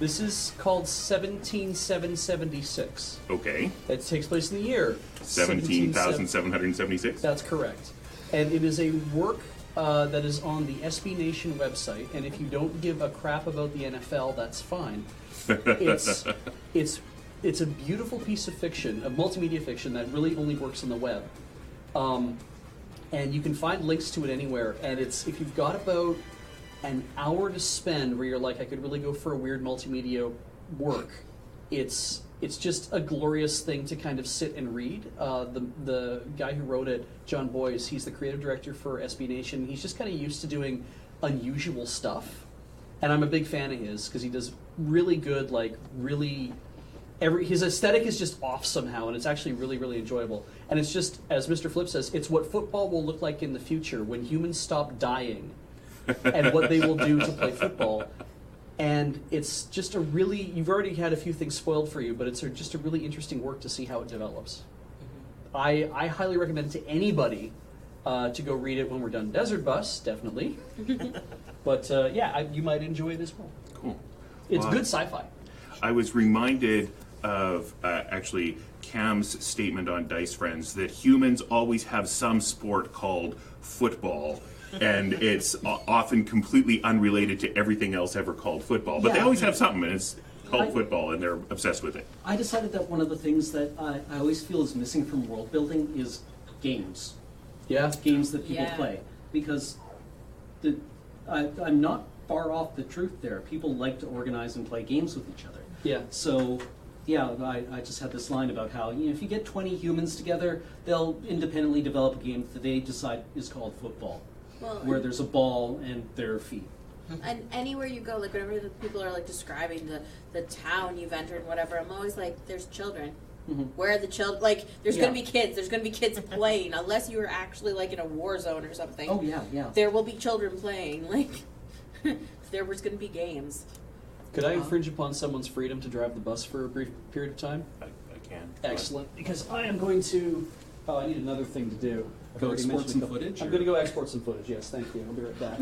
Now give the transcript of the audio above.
This is called 17776. Okay. It takes place in the year 17,776? That's correct. And it is a work that is on the SB Nation website, and if you don't give a crap about the NFL, that's fine. It's a beautiful piece of fiction, a multimedia fiction that really only works on the web. And you can find links to it anywhere, and if you've got about an hour to spend where you're like, I could really go for a weird multimedia work, it's just a glorious thing to kind of sit and read. The guy who wrote it, John Boyce, he's the creative director for SB Nation. He's just kind of used to doing unusual stuff, and I'm a big fan of his because he does really good, his aesthetic is just off somehow, and it's actually really, really enjoyable. And it's just, as Mr. Flip says, it's what football will look like in the future when humans stop dying and what they will do to play football. And it's just you've already had a few things spoiled for you, but it's just a really interesting work to see how it develops. Mm-hmm. I highly recommend to anybody to go read it when we're done Desert Bus, definitely. But you might enjoy it as well. Cool. It's good sci-fi. I was reminded of actually Cam's statement on Dice Friends that humans always have some sport called football, and it's often completely unrelated to everything else ever called football. But they always have something, and it's called football, and they're obsessed with it. I decided that one of the things that I always feel is missing from world building is games. Yeah. Games that people play. Because I'm not far off the truth there. People like to organize and play games with each other. Yeah. So, I just had this line about how, if you get 20 humans together, they'll independently develop a game that they decide is called football, where there's a ball and their feet. And anywhere you go, like whenever the people are describing the town you've entered and whatever, I'm always like, there's children. Mm-hmm. Where are the children? There's going to be kids. There's going to be kids playing, unless you were actually in a war zone or something. Oh, yeah. There will be children playing. There was going to be games. Could I infringe upon someone's freedom to drive the bus for a brief period of time? I can. Excellent. Because I am going to... I need another thing to do. Go export some footage? I'm going to go export some footage, yes, thank you. I'll be right back.